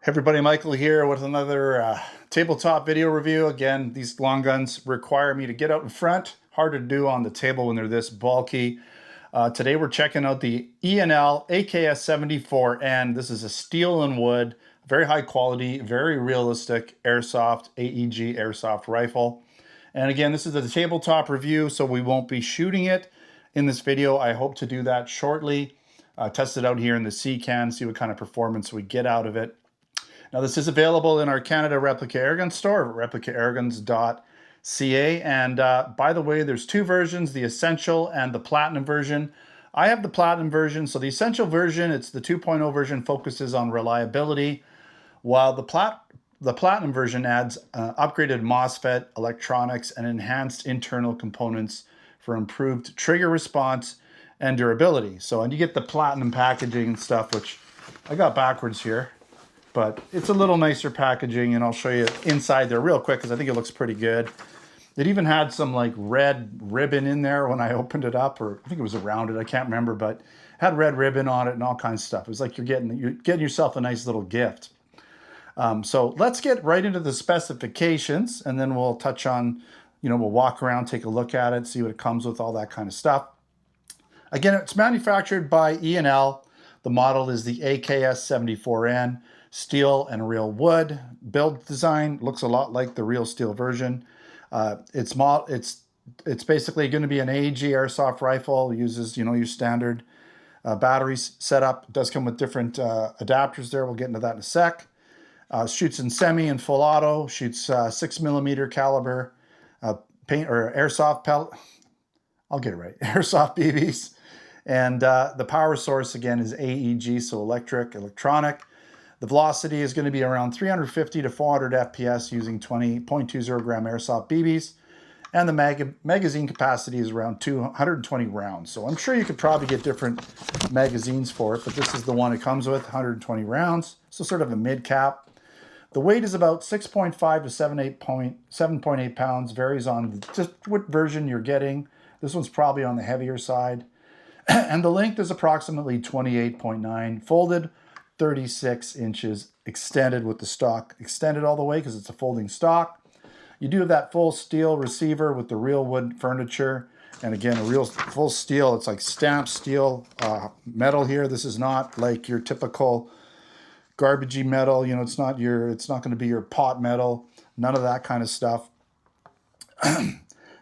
Hey everybody, Michael here with another tabletop video review. Again, these long guns require me to get out in front. Hard to do on the table when they're this bulky. Today we're checking out the E&L AKS-74N. This is a steel and wood, very high quality, very realistic airsoft, AEG Airsoft rifle. And again, this is a tabletop review, so we won't be shooting it in this video. I hope to do that shortly. Test it out here in the C-can, see what kind of performance we get out of it. Now, this is available in our Canada Replica Airgun store, replicaairguns.ca. And by the way, there's two versions, the Essential and the Platinum version. I have the Platinum version. So the Essential version, it's the 2.0 version, focuses on reliability, while the Platinum version adds upgraded MOSFET, electronics, and enhanced internal components for improved trigger response and durability. So, and you get the Platinum packaging and stuff, which I got backwards here. But it's a little nicer packaging, and I'll show you inside there real quick because I think it looks pretty good. It even had some like red ribbon in there when I opened it up, or I think it was around it, I can't remember, but it had red ribbon on it and all kinds of stuff. It was like you're getting yourself a nice little gift. So let's get right into the specifications, and then we'll touch on, we'll walk around, take a look at it, see what it comes with, all that kind of stuff. Again, it's manufactured by E&L. The model is the AKS-74N. Steel and real wood. Build design looks a lot like the real steel version. It's basically going to be an AEG Airsoft rifle. It uses your standard batteries setup. It does come with different adapters there. We'll get into that in a sec. Shoots in semi and full auto. Shoots 6mm caliber paint or airsoft pellet. I'll get it right. Airsoft BBs. And the power source again is AEG, so electronic. The velocity is going to be around 350 to 400 FPS using 20.20 gram airsoft BBs. And the magazine capacity is around 220 rounds. So I'm sure you could probably get different magazines for it, but this is the one it comes with, 120 rounds. So sort of a mid cap. The weight is about 6.5 to 7.8 pounds, varies on just what version you're getting. This one's probably on the heavier side. And the length is approximately 28.9, folded 36 inches, extended with the stock extended all the way because it's a folding stock. You do have that full steel receiver with the real wood furniture. And again, a real full steel, it's like stamped steel metal here. This is not like your typical garbagey metal. It's not going to be your pot metal, none of that kind of stuff.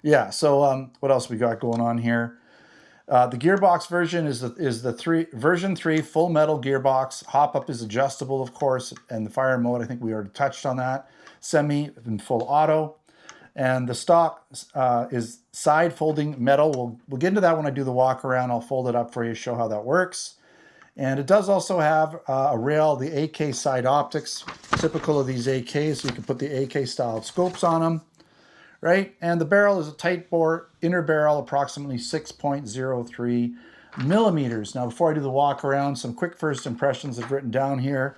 Yeah, so what else we got going on here? The gearbox version is the version 3 full metal gearbox. Hop up is adjustable, of course, and the fire mode, I think we already touched on that. Semi and full auto. And the stock is side folding metal. We'll get into that when I do the walk around. I'll fold it up for you, show how that works. And it does also have a rail, the AK side optics, typical of these AKs, so you can put the AK style scopes on them. Right, and the barrel is a tight bore inner barrel, approximately 6.03 millimeters. Now, before I do the walk around, some quick first impressions I've written down here.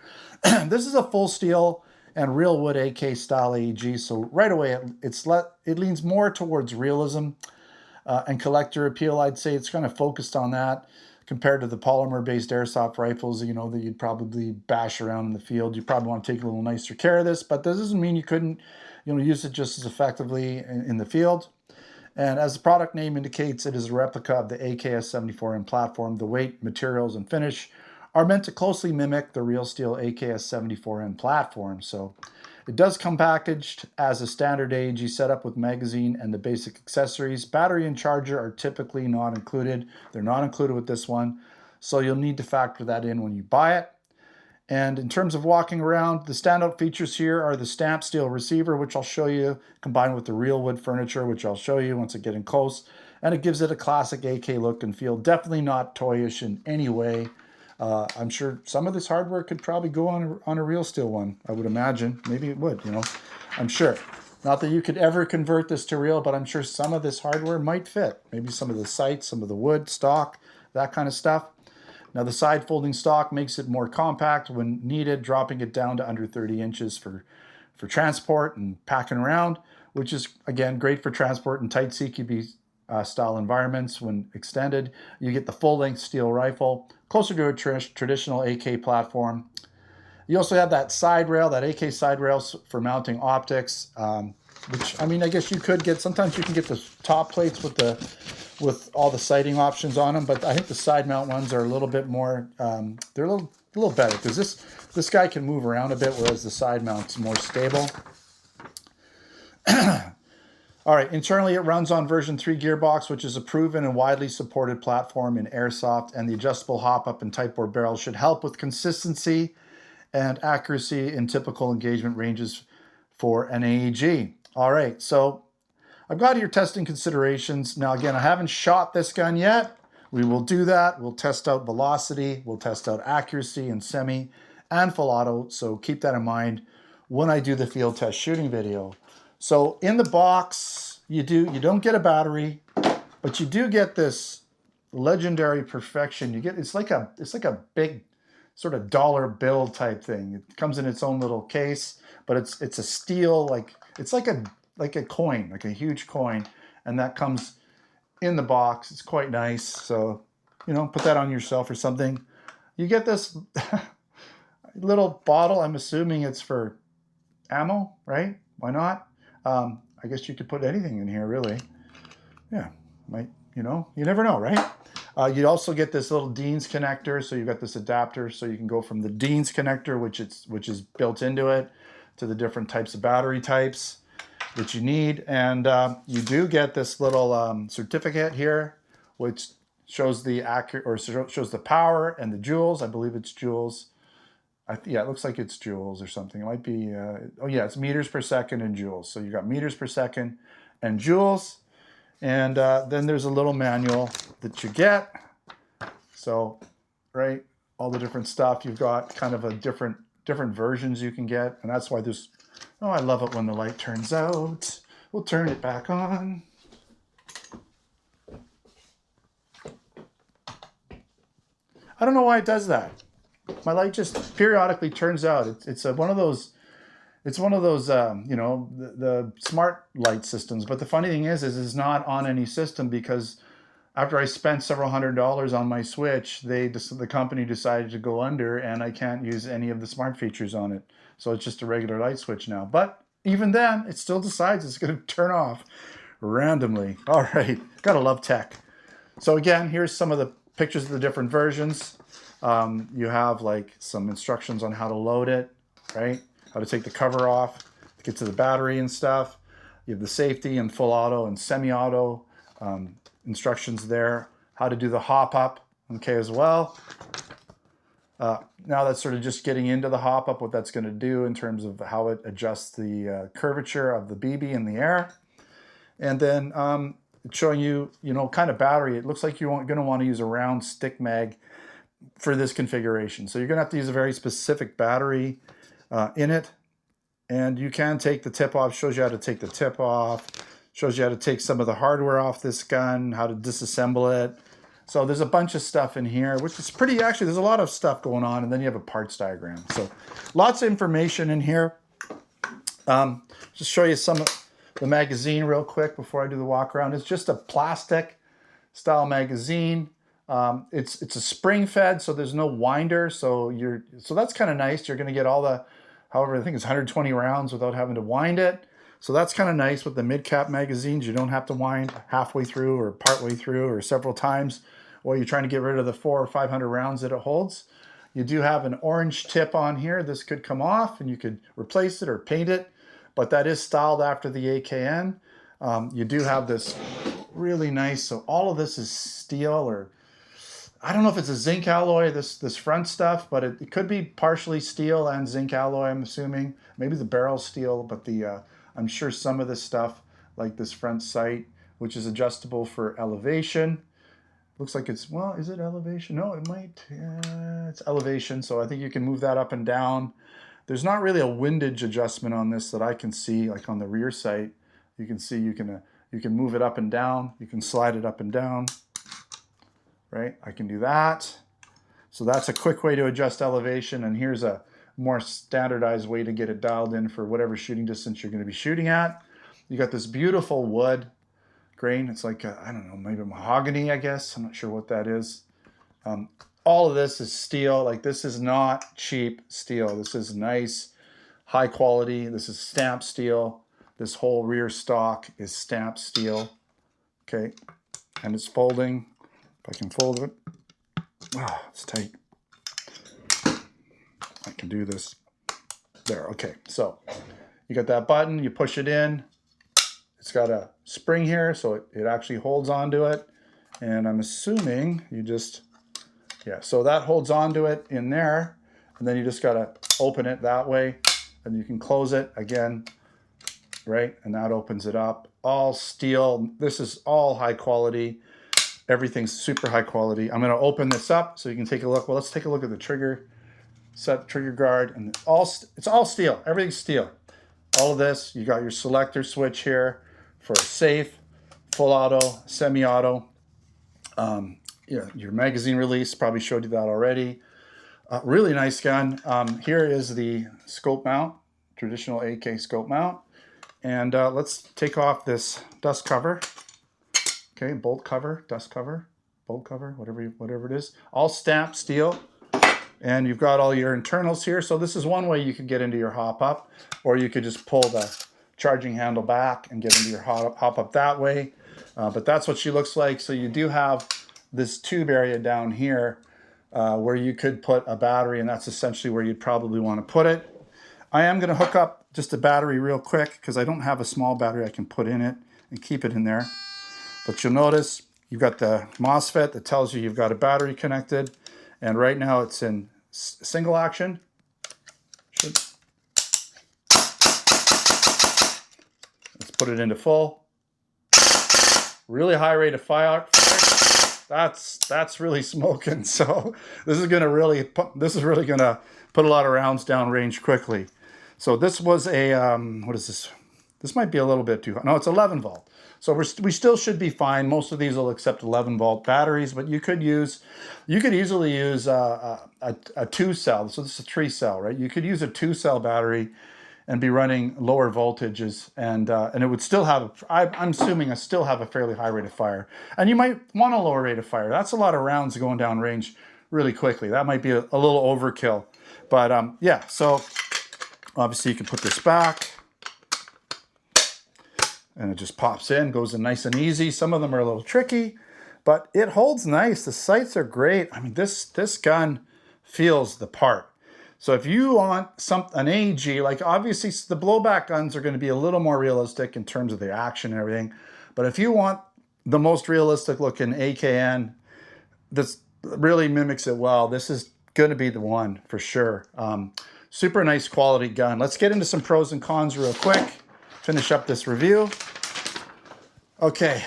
This is a full steel and real wood AK style AEG, so right away it leans more towards realism and collector appeal. I'd say it's kind of focused on that compared to the polymer-based airsoft rifles, that you'd probably bash around in the field. You probably want to take a little nicer care of this, but this doesn't mean you couldn't use it just as effectively in the field. And as the product name indicates, it is a replica of the AKS-74N platform. The weight, materials, and finish are meant to closely mimic the real steel AKS-74N platform. So it does come packaged as a standard AEG setup with magazine and the basic accessories. Battery and charger are typically not included. They're not included with this one, so you'll need to factor that in when you buy it. And in terms of walking around, the standout features here are the stamped steel receiver, which I'll show you, combined with the real wood furniture, which I'll show you once I get in close. And it gives it a classic AK look and feel, definitely not toyish in any way. I'm sure some of this hardware could probably go on a real steel one, I would imagine. Maybe it would, I'm sure. Not that you could ever convert this to real, but I'm sure some of this hardware might fit. Maybe some of the sights, some of the wood, stock, that kind of stuff. Now, the side folding stock makes it more compact when needed, dropping it down to under 30 inches for transport and packing around, which is, again, great for transport in tight CQB style environments. When extended, you get the full-length steel rifle, closer to a traditional AK platform. You also have that side rail, that AK side rail for mounting optics, which, I mean, I guess you could get, sometimes you can get the top plates with all the sighting options on them, but I think the side mount ones are a little bit more, they're a little better, because this guy can move around a bit, whereas the side mount's more stable. All right, internally it runs on version 3 gearbox, which is a proven and widely supported platform in airsoft, and the adjustable hop-up and tight bore barrels should help with consistency and accuracy in typical engagement ranges for an AEG. All right, so I've got your testing considerations. Now, again, I haven't shot this gun yet. We will do that. We'll test out velocity. We'll test out accuracy in semi and full auto, so keep that in mind when I do the field test shooting video. So in the box, you don't get a battery, but you do get this legendary perfection. You get, it's like a big sort of dollar bill type thing. It comes in its own little case, but it's a steel, like it's like a coin, like a huge coin, and that comes in the box. It's quite nice. So, you know, put that on yourself or something. You get this little bottle. I'm assuming it's for ammo, right? Why not? I guess you could put anything in here, really. Yeah, might, you know, you never know, right? You also get this little Dean's connector, so you've got this adapter, so you can go from the Dean's connector, which is built into it, to the different types of battery types that you need. And you do get this little certificate here, which shows the shows the power and the joules. I believe it's joules. Yeah, it looks like it's joules or something. It might be, oh yeah, it's meters per second and joules. So you got meters per second and joules. And then there's a little manual that you get. So, right, all the different stuff. You've got kind of a different versions you can get. And that's why there's, oh, I love it when the light turns out. We'll turn it back on. I don't know why it does that. My light just periodically turns out. It's one of those, you know, the smart light systems. But the funny thing is it's not on any system, because after I spent several $100s on my Switch, the company decided to go under, and I can't use any of the smart features on it. So it's just a regular light switch now. But even then, it still decides it's going to turn off randomly. All right, gotta love tech. So again, here's some of the pictures of the different versions. You have like some instructions on how to load it, right? How to take the cover off, to get to the battery and stuff. You have the safety and full auto and semi-auto instructions there. How to do the hop up, okay, as well. Now that's sort of just getting into the hop up, what that's going to do in terms of how it adjusts the curvature of the BB in the air. And then it's showing you, you know, kind of battery. It looks like you're going to want to use a round stick mag for this configuration. So you're going to have to use a very specific battery in it. And you can take the tip off, shows you how to take the tip off, shows you how to take some of the hardware off this gun, how to disassemble it. So there's a bunch of stuff in here, which is pretty, actually, there's a lot of stuff going on, and then you have a parts diagram. So lots of information in here. Just show you some of the magazine real quick before I do the walk around. It's just a plastic style magazine. It's a spring fed, so there's no winder. So that's kind of nice. You're going to get all the, however, I think it's 120 rounds without having to wind it. So that's kind of nice with the mid-cap magazines. You don't have to wind halfway through or partway through or several times while you're trying to get rid of the 400 or 500 rounds that it holds. You do have an orange tip on here. This could come off and you could replace it or paint it, but that is styled after the AKN. You do have this really nice, so all of this is steel, or I don't know if it's a zinc alloy, this front stuff, but it could be partially steel and zinc alloy, I'm assuming. Maybe the barrel's steel, but I'm sure some of this stuff, like this front sight, which is adjustable for elevation. Looks like it's, well, is it elevation? No, it might, it's elevation, so I think you can move that up and down. There's not really a windage adjustment on this that I can see, like on the rear sight. You can see you can move it up and down. You can slide it up and down, right? I can do that. So that's a quick way to adjust elevation, and here's a more standardized way to get it dialed in for whatever shooting distance you're going to be shooting at. You got this beautiful wood grain. It's like, I don't know, maybe mahogany, I guess. I'm not sure what that is. all of this is steel. Like, this is not cheap steel. This is nice, high quality. This is stamped steel. This whole rear stock is stamped steel. Okay, and it's folding. If I can fold it. Oh, it's tight. I can do this. There, okay. So you got that button, you push it in. It's got a spring here, so it actually holds onto it. And I'm assuming you just, yeah, so that holds onto it in there. And then you just gotta open it that way. And you can close it again, right? And that opens it up. All steel. This is all high quality. Everything's super high quality. I'm gonna open this up so you can take a look. Well, let's take a look at the trigger. Set trigger guard, and it's all steel. Everything's steel. All of this, you got your selector switch here for safe, full auto, semi-auto. Yeah, your magazine release, probably showed you that already. Really nice gun. Here is the scope mount, traditional AK scope mount. And let's take off this dust cover. Okay, bolt cover, dust cover, bolt cover, whatever it is. All stamped steel. And you've got all your internals here. So this is one way you could get into your hop up, or you could just pull the charging handle back and get into your hop up that way. But that's what she looks like. So you do have this tube area down here where you could put a battery, and that's essentially where you'd probably want to put it. I am going to hook up just a battery real quick because I don't have a small battery I can put in it and keep it in there. But you'll notice you've got the MOSFET that tells you you've got a battery connected. And right now it's in single action. Let's put it into full. Really high rate of fire. That's really smoking. So this is really gonna put a lot of rounds down range quickly. So this was a what is this? This might be a little bit too high. No, it's 11 volt. So we still should be fine. Most of these will accept 11 volt batteries, but you could easily use a 2-cell. So this is a 3-cell, right? You could use a 2-cell battery and be running lower voltages, and it would still have, I'm assuming, still have a fairly high rate of fire. And you might want a lower rate of fire. That's a lot of rounds going down range really quickly. That might be a little overkill. But yeah, so obviously you can put this back. And it just pops in, goes in nice and easy. Some of them are a little tricky, but it holds nice. The sights are great. I mean, this gun feels the part. So if you want an AEG, like obviously the blowback guns are going to be a little more realistic in terms of the action and everything. But if you want the most realistic looking AKN, this really mimics it well. This is going to be the one for sure. Super nice quality gun. Let's get into some pros and cons real quick. Finish up this review. Okay,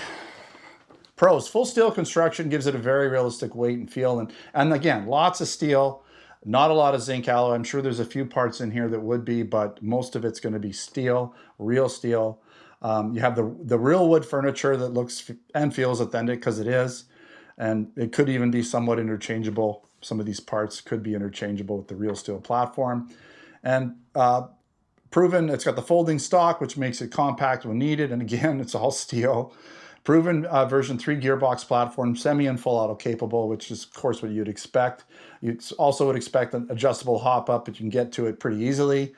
pros. Full steel construction gives it a very realistic weight and feel. And again, lots of steel, not a lot of zinc alloy. I'm sure there's a few parts in here that would be, but most of it's going to be steel, real steel. You have the real wood furniture that looks and feels authentic because it is. And it could even be somewhat interchangeable. Some of these parts could be interchangeable with the real steel platform. And proven, it's got the folding stock, which makes it compact when needed. And again, it's all steel. Proven version 3 gearbox platform, semi and full auto capable, which is of course what you'd expect. You also would expect an adjustable hop up, but you can get to it pretty easily.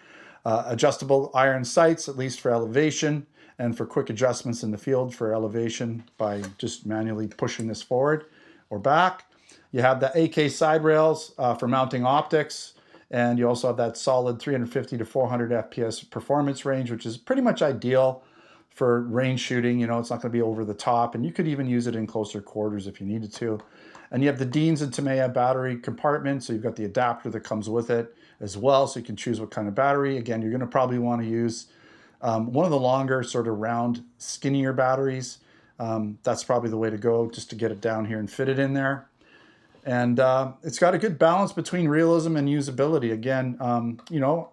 Adjustable iron sights, at least for elevation, and for quick adjustments in the field for elevation by just manually pushing this forward or back. You have the AK side rails for mounting optics. And you also have that solid 350 to 400 FPS performance range, which is pretty much ideal for range shooting. You know, it's not going to be over the top, and you could even use it in closer quarters if you needed to. And you have the Deans and Tamiya battery compartment, so you've got the adapter that comes with it as well, so you can choose what kind of battery. Again, you're going to probably want to use one of the longer, sort of round, skinnier batteries. That's probably the way to go, just to get it down here and fit it in there. And it's got a good balance between realism and usability. Again, you know,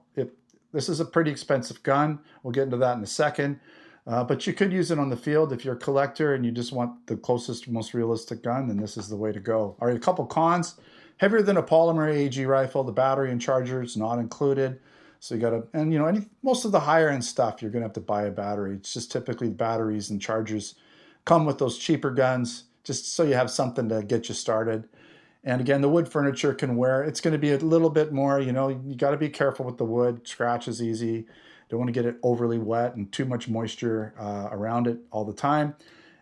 this is a pretty expensive gun. We'll get into that in a second. But you could use it on the field if you're a collector and you just want the closest, most realistic gun, then this is the way to go. All right, a couple cons. Heavier than a polymer AEG rifle. The battery and charger is not included. So you got to, and you know, most of the higher end stuff, you're going to have to buy a battery. It's just typically batteries and chargers come with those cheaper guns, just so you have something to get you started. And again, the wood furniture can wear. It's going to be a little bit more, you know, you got to be careful with the wood. Scratch is easy. Don't want to get it overly wet and too much moisture around it all the time.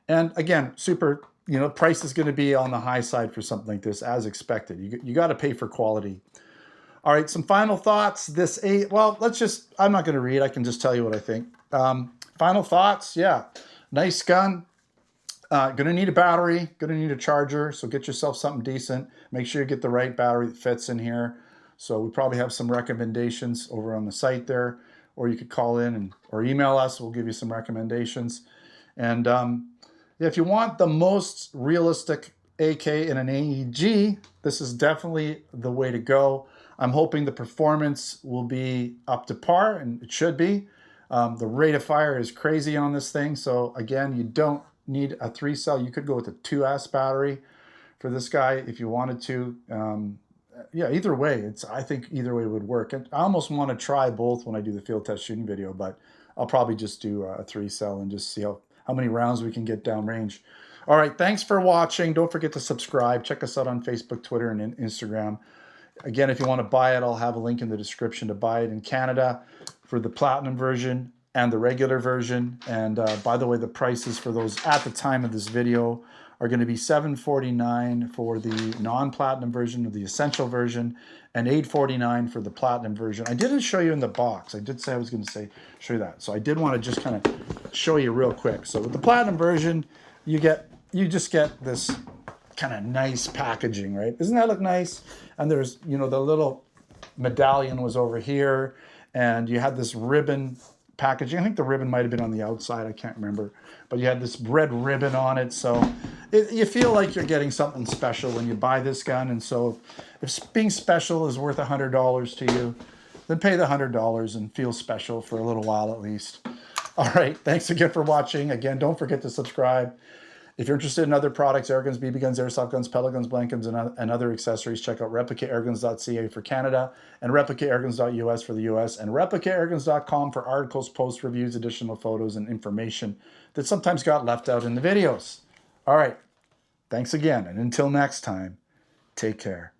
And again, super, you know, price is going to be on the high side for something like this, as expected. You got to pay for quality. All right, some final thoughts. Well, I'm not going to read. I can just tell you what I think. Final thoughts, yeah. Nice gun. Gonna need a battery, gonna need a charger, so get yourself something decent. Make sure you get the right battery that fits in here. So we probably have some recommendations over on the site there, or you could call in or email us. We'll give you some recommendations. And if you want the most realistic AK in an AEG, this is definitely the way to go. I'm hoping the performance will be up to par, and it should be. The rate of fire is crazy on this thing. So again, you don't need a 3-cell. You could go with a 2S battery for this guy if you wanted to. Yeah, either way, I think either way would work. And I almost want to try both when I do the field test shooting video, but I'll probably just do a 3-cell and just see how many rounds we can get downrange. All right, thanks for watching. Don't forget to subscribe. Check us out on Facebook, Twitter, and Instagram. Again, if you want to buy it, I'll have a link in the description to buy it in Canada for the platinum version and the regular version. And by the way, the prices for those at the time of this video are going to be $749 for the non-platinum version of the essential version and $849 for the platinum version. I didn't show you in the box. I did say I was going to show you that. So I did want to just kind of show you real quick. So with the platinum version, you just get this kind of nice packaging, right? Doesn't that look nice? And there's, you know, the little medallion was over here, and you had this ribbon packaging. I think the ribbon might have been on the outside. I can't remember. But you had this red ribbon on it. So you feel like you're getting something special when you buy this gun. And so if being special is worth $100 to you, then pay the $100 and feel special for a little while at least. All right. Thanks again for watching. Again, don't forget to subscribe. If you're interested in other products, air guns, BB guns, airsoft guns, pellet guns, blank guns, and other accessories, check out replicairguns.ca for Canada and replicairguns.us for the US and replicairguns.com for articles, posts, reviews, additional photos, and information that sometimes got left out in the videos. All right. Thanks again. And until next time, take care.